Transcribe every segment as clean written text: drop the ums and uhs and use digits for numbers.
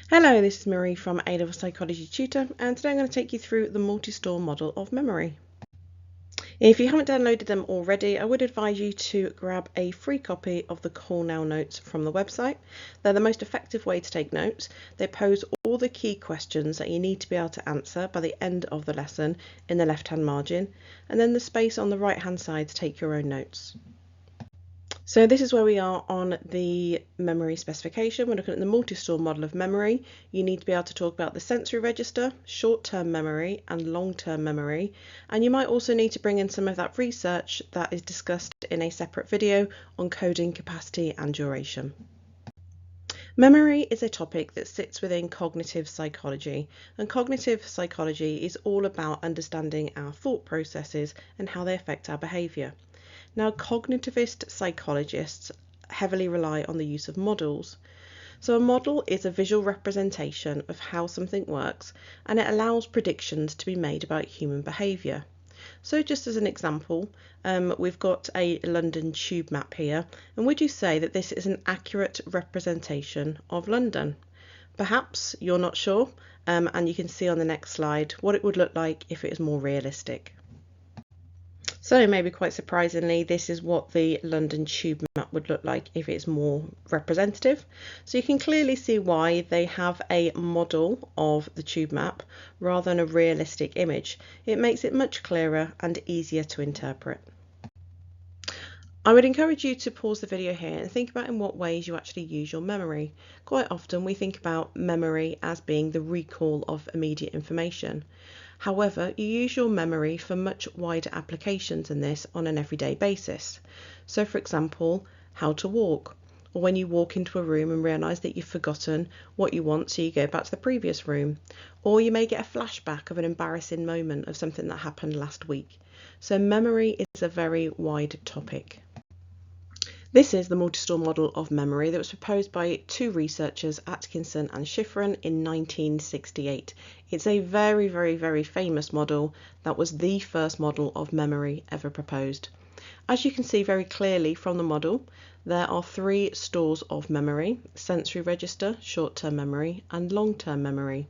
Hello, this is Marie from A-level Psychology Tutor, and today I'm going to take you through the Multistore model of memory. If you haven't downloaded them already, I would advise you to grab a free copy of the Cornell notes from the website. They're the most effective way to take notes. They pose all the key questions that you need to be able to answer by the end of the lesson in the left-hand margin, and then the space on the right-hand side to take your own notes. So this is where we are on the memory specification. We're looking at the multi-store model of memory. You need to be able to talk about the sensory register, short-term memory and long-term memory. And you might also need to bring in some of that research that is discussed in a separate video on coding capacity and duration. Memory is a topic that sits within cognitive psychology, and cognitive psychology is all about understanding our thought processes and how they affect our behaviour. Now, cognitivist psychologists heavily rely on the use of models. So a model is a visual representation of how something works, and it allows predictions to be made about human behaviour. So just as an example, we've got a London tube map here, and would you say that this is an accurate representation of London? Perhaps you're not sure, and you can see on the next slide what it would look like if it was more realistic. So maybe quite surprisingly, this is what the London tube map would look like if it's more representative. So you can clearly see why they have a model of the tube map rather than a realistic image. It makes it much clearer and easier to interpret. I would encourage you to pause the video here and think about in what ways you actually use your memory. Quite often we think about memory as being the recall of immediate information. However, you use your memory for much wider applications than this on an everyday basis. So for example, how to walk, or when you walk into a room and realise that you've forgotten what you want, so you go back to the previous room, or you may get a flashback of an embarrassing moment of something that happened last week. So memory is a very wide topic. This is the multi-store model of memory that was proposed by two researchers, Atkinson and Schifrin, in 1968. It's a very famous model that was the first model of memory ever proposed. As you can see very clearly from the model, there are three stores of memory: sensory register, short-term memory and long-term memory.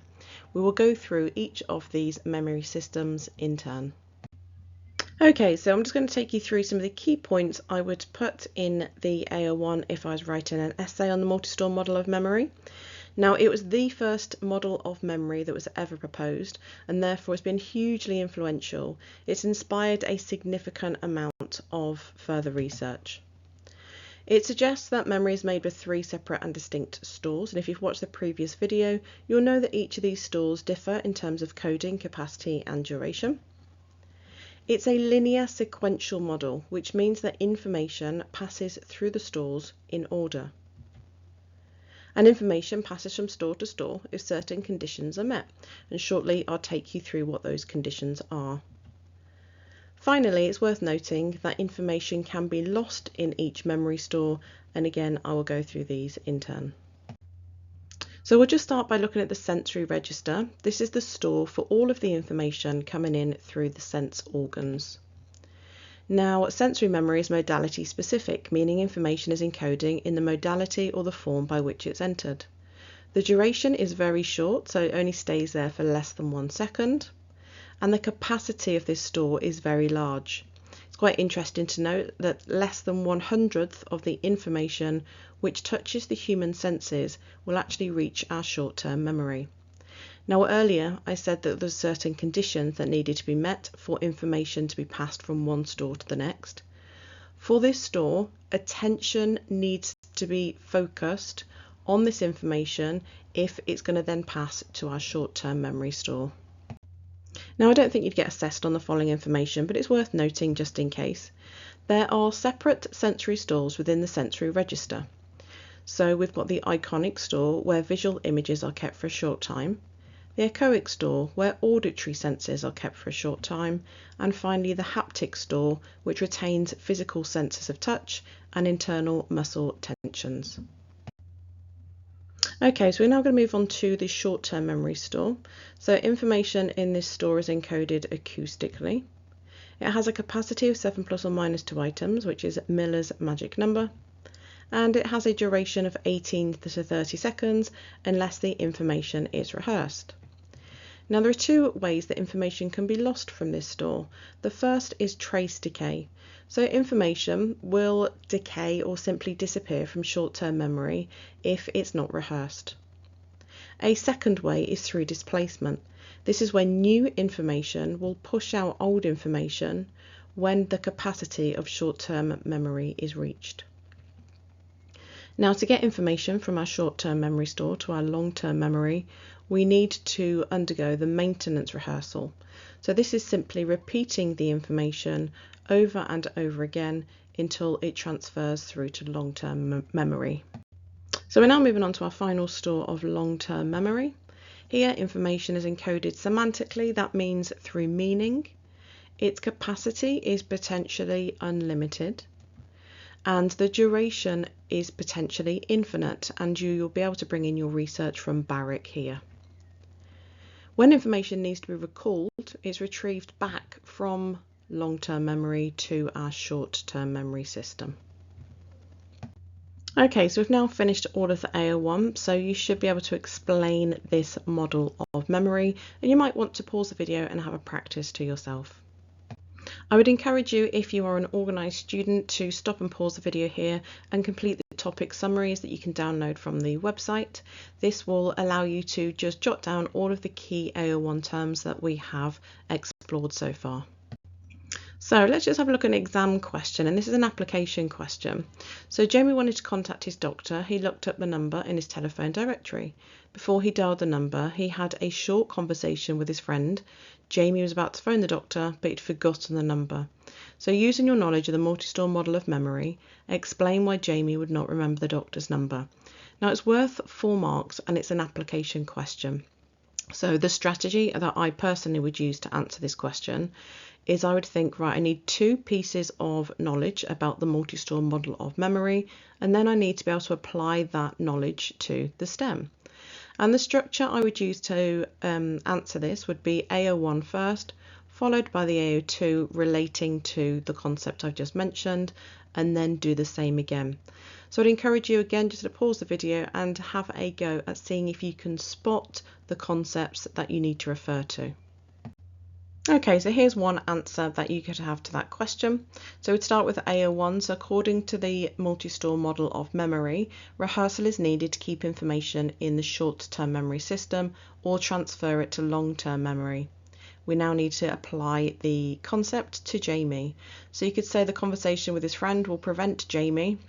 We will go through each of these memory systems in turn. Okay, so I'm just going to take you through some of the key points I would put in the AO1 if I was writing an essay on the multi-store model of memory. Now, it was the first model of memory that was ever proposed, and therefore it's been hugely influential. It's inspired a significant amount of further research. It suggests that memory is made with three separate and distinct stores, and if you've watched the previous video, you'll know that each of these stores differ in terms of coding, capacity and duration. It's a linear sequential model, which means that information passes through the stores in order. And information passes from store to store if certain conditions are met, and shortly I'll take you through what those conditions are. Finally, it's worth noting that information can be lost in each memory store, and again I will go through these in turn. So we'll just start by looking at the sensory register. This is the store for all of the information coming in through the sense organs. Now, sensory memory is modality specific, meaning information is encoding in the modality or the form by which it's entered. The duration is very short, so it only stays there for less than 1 second, and the capacity of this store is very large. It's quite interesting to note that less than 1/100th of the information which touches the human senses will actually reach our short-term memory. Now, earlier I said that there's certain conditions that needed to be met for information to be passed from one store to the next. For this store, attention needs to be focused on this information if it's going to then pass to our short-term memory store. Now, I don't think you'd get assessed on the following information, but it's worth noting just in case. There are separate sensory stores within the sensory register. So we've got the iconic store where visual images are kept for a short time, the echoic store where auditory senses are kept for a short time, and finally the haptic store which retains physical senses of touch and internal muscle tensions. Okay, so we're now going to move on to the short-term memory store. So information in this store is encoded acoustically. It has a capacity of 7 plus or minus 2 items, which is Miller's magic number, and it has a duration of 18 to 30 seconds unless the information is rehearsed. Now there are two ways that information can be lost from this store. The first is trace decay. So information will decay or simply disappear from short-term memory if it's not rehearsed. A second way is through displacement. This is when new information will push out old information when the capacity of short-term memory is reached. Now, to get information from our short-term memory store to our long-term memory, we need to undergo the maintenance rehearsal. So this is simply repeating the information over and over again until it transfers through to long-term memory. So we're now moving on to our final store of long-term memory. Here, information is encoded semantically. That means through meaning. Its capacity is potentially unlimited, and the duration is potentially infinite, and you'll be able to bring in your research from Barrick here. When information needs to be recalled, it's retrieved back from long-term memory to our short-term memory system. Okay, so we've now finished all of the AO1, so you should be able to explain this model of memory, and you might want to pause the video and have a practice to yourself. I would encourage you, if you are an organised student, to stop and pause the video here and complete the topic summaries that you can download from the website. This will allow you to just jot down all of the key AO1 terms that we have explored so far. So let's just have a look at an exam question, and this is an application question. So Jamie wanted to contact his doctor. He looked up the number in his telephone directory. Before he dialed the number, he had a short conversation with his friend. Jamie was about to phone the doctor, but he'd forgotten the number. So using your knowledge of the Multistore model of memory, explain why Jamie would not remember the doctor's number. Now it's worth 4 marks and it's an application question. So the strategy that I personally would use to answer this question is I would think, right, I need 2 pieces of knowledge about the Multistore model of memory, and then I need to be able to apply that knowledge to the STEM. And the structure I would use to answer this would be AO1 first, followed by the AO2 relating to the concept I've just mentioned, and then do the same again. So I'd encourage you again just to pause the video and have a go at seeing if you can spot the concepts that you need to refer to. Okay, so here's one answer that you could have to that question. So we'd start with AO1. So according to the Multistore model of memory, rehearsal is needed to keep information in the short-term memory system or transfer it to long-term memory. We now need to apply the concept to Jamie. So you could say the conversation with his friend will prevent Jamie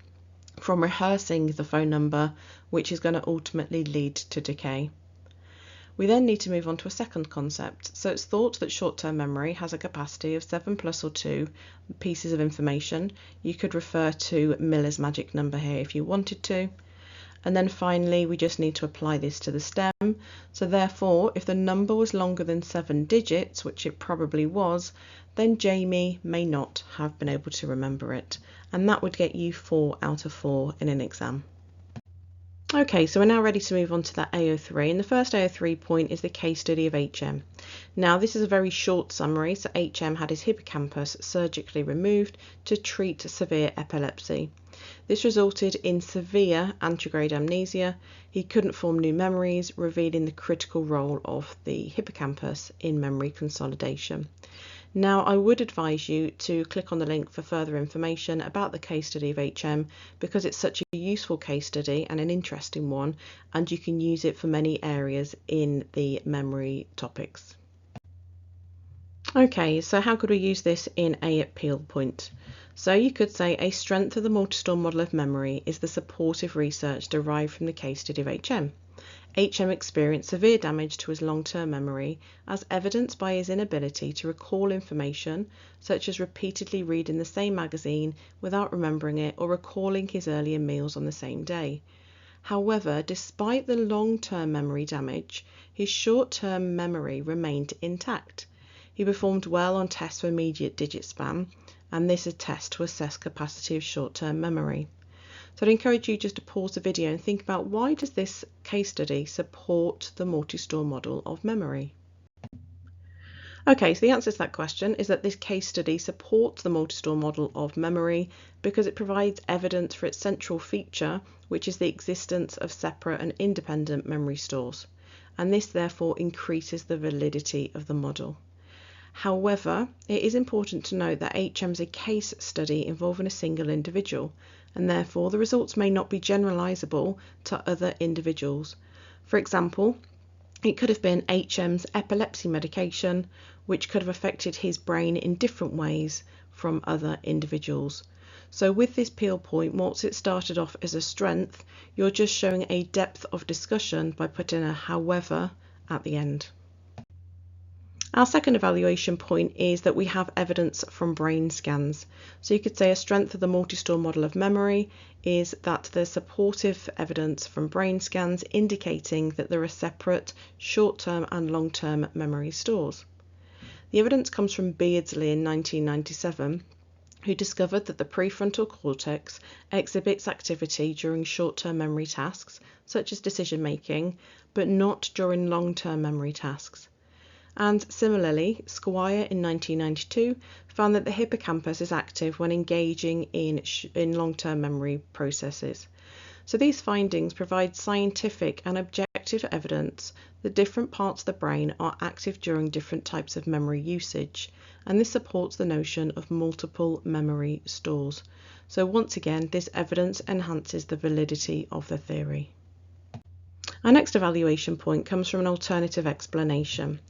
from rehearsing the phone number, which is going to ultimately lead to decay. We then need to move on to a second concept. So it's thought that short-term memory has a capacity of 7 plus or 2 pieces of information. You could refer to Miller's magic number here if you wanted to. And then finally, we just need to apply this to the STEM. So therefore, if the number was longer than 7 digits, which it probably was, then Jamie may not have been able to remember it. And that would get you 4 out of 4 in an exam. Okay, so we're now ready to move on to that AO3, and the first AO3 point is the case study of HM. Now this is a very short summary. So HM had his hippocampus surgically removed to treat severe epilepsy. This resulted in severe antegrade amnesia. He couldn't form new memories, revealing the critical role of the hippocampus in memory consolidation. Now, I would advise you to click on the link for further information about the case study of HM because it's such a useful case study and an interesting one, and you can use it for many areas in the memory topics. Okay, so how could we use this in a appeal point? So you could say a strength of the Multistore model of memory is the supportive research derived from the case study of HM. HM experienced severe damage to his long-term memory as evidenced by his inability to recall information such as repeatedly reading the same magazine without remembering it or recalling his earlier meals on the same day. However, despite the long-term memory damage, his short-term memory remained intact. He performed well on tests for immediate digit span, and this is a test to assess capacity of short-term memory. So I'd encourage you just to pause the video and think about why does this case study support the Multistore model of memory? Okay, so the answer to that question is that this case study supports the Multistore model of memory because it provides evidence for its central feature, which is the existence of separate and independent memory stores, and this therefore increases the validity of the model. However, it is important to note that HM is a case study involving a single individual, and therefore the results may not be generalizable to other individuals. For example, it could have been HM's epilepsy medication, which could have affected his brain in different ways from other individuals. So with this peel point, whilst it started off as a strength, you're just showing a depth of discussion by putting a however at the end. Our second evaluation point is that we have evidence from brain scans. So you could say a strength of the Multistore model of memory is that there's supportive evidence from brain scans indicating that there are separate short-term and long-term memory stores. The evidence comes from Beardsley in 1997, who discovered that the prefrontal cortex exhibits activity during short-term memory tasks, such as decision making, but not during long-term memory tasks. And similarly, Squire in 1992 found that the hippocampus is active when engaging in long-term memory processes. So these findings provide scientific and objective evidence that different parts of the brain are active during different types of memory usage, and this supports the notion of multiple memory stores. So once again, this evidence enhances the validity of the theory. Our next evaluation point comes from an alternative explanation.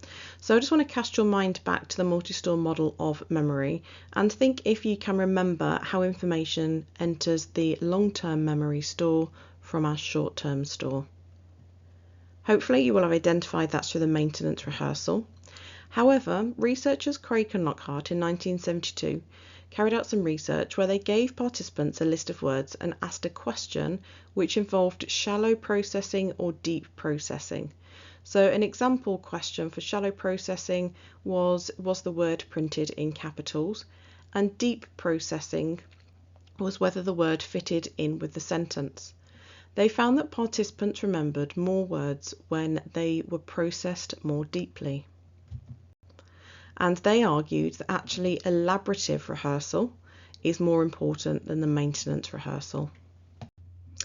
So I just want to cast your mind back to the Multistore model of memory and think if you can remember how information enters the long-term memory store from our short-term store. Hopefully you will have identified that through the maintenance rehearsal. However, researchers Craig and Lockhart in 1972 carried out some research where they gave participants a list of words and asked a question which involved shallow processing or deep processing. So an example question for shallow processing was the word printed in capitals, and deep processing was whether the word fitted in with the sentence. They found that participants remembered more words when they were processed more deeply. And they argued that actually elaborative rehearsal is more important than the maintenance rehearsal.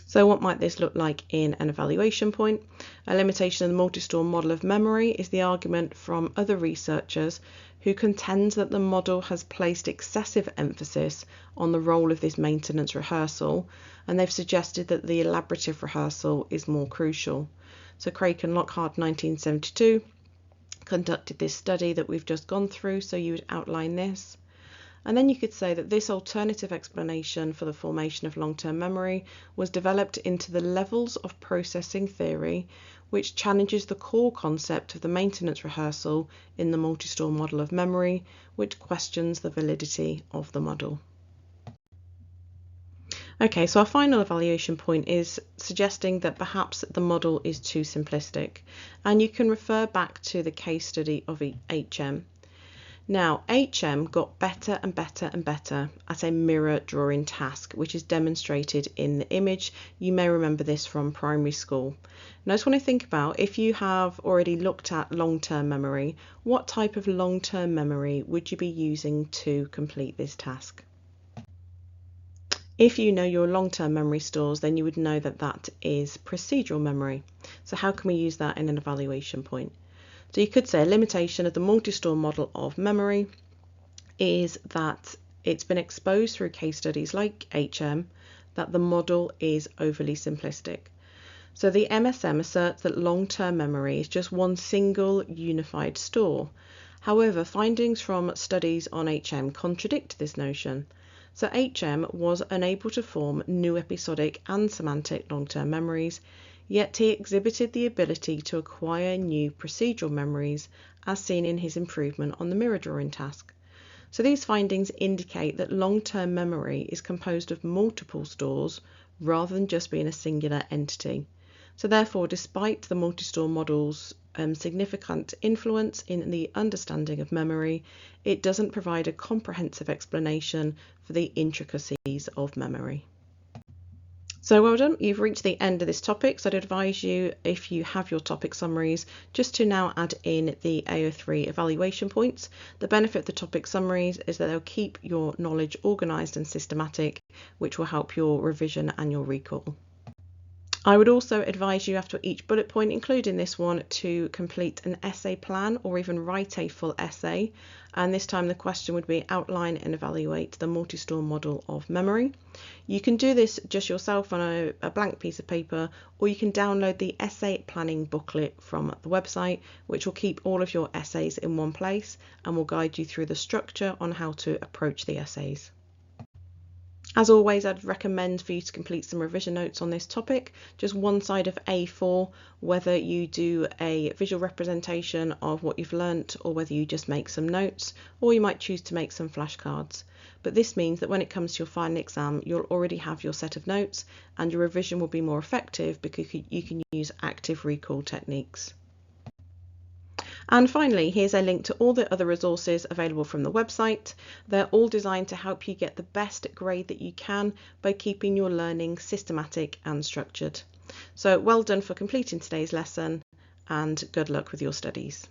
So what might this look like in an evaluation point? A limitation of the Multistore model of memory is the argument from other researchers who contends that the model has placed excessive emphasis on the role of this maintenance rehearsal, and they've suggested that the elaborative rehearsal is more crucial. So Craig and Lockhart 1972 conducted this study that we've just gone through, so you would outline this. And then you could say that this alternative explanation for the formation of long-term memory was developed into the levels of processing theory, which challenges the core concept of the maintenance rehearsal in the Multistore model of memory, which questions the validity of the model. Okay, so our final evaluation point is suggesting that perhaps the model is too simplistic, and you can refer back to the case study of HM. Now, HM got better and better and better at a mirror drawing task, which is demonstrated in the image. You may remember this from primary school. Now, I just want to think about, if you have already looked at long-term memory, what type of long-term memory would you be using to complete this task? If you know your long-term memory stores, then you would know that that is procedural memory. So how can we use that in an evaluation point? So you could say a limitation of the Multistore model of memory is that it's been exposed through case studies like HM that the model is overly simplistic. So the MSM asserts that long-term memory is just one single unified store. However, findings from studies on HM contradict this notion. So HM was unable to form new episodic and semantic long-term memories, yet he exhibited the ability to acquire new procedural memories, as seen in his improvement on the mirror drawing task. So these findings indicate that long-term memory is composed of multiple stores rather than just being a singular entity. So therefore, despite the Multistore model's significant influence in the understanding of memory, it doesn't provide a comprehensive explanation for the intricacies of memory. So well done, you've reached the end of this topic, so I'd advise you, if you have your topic summaries, just to now add in the AO3 evaluation points. The benefit of the topic summaries is that they'll keep your knowledge organised and systematic, which will help your revision and your recall. I would also advise you after each bullet point, including this one, to complete an essay plan or even write a full essay. And this time the question would be outline and evaluate the Multistore model of memory. You can do this just yourself on a blank piece of paper, or you can download the essay planning booklet from the website, which will keep all of your essays in one place and will guide you through the structure on how to approach the essays. As always, I'd recommend for you to complete some revision notes on this topic, just one side of A4, whether you do a visual representation of what you've learnt or whether you just make some notes, or you might choose to make some flashcards. But this means that when it comes to your final exam, you'll already have your set of notes and your revision will be more effective because you can use active recall techniques. And finally, here's a link to all the other resources available from the website. They're all designed to help you get the best grade that you can by keeping your learning systematic and structured. So well done for completing today's lesson, and good luck with your studies.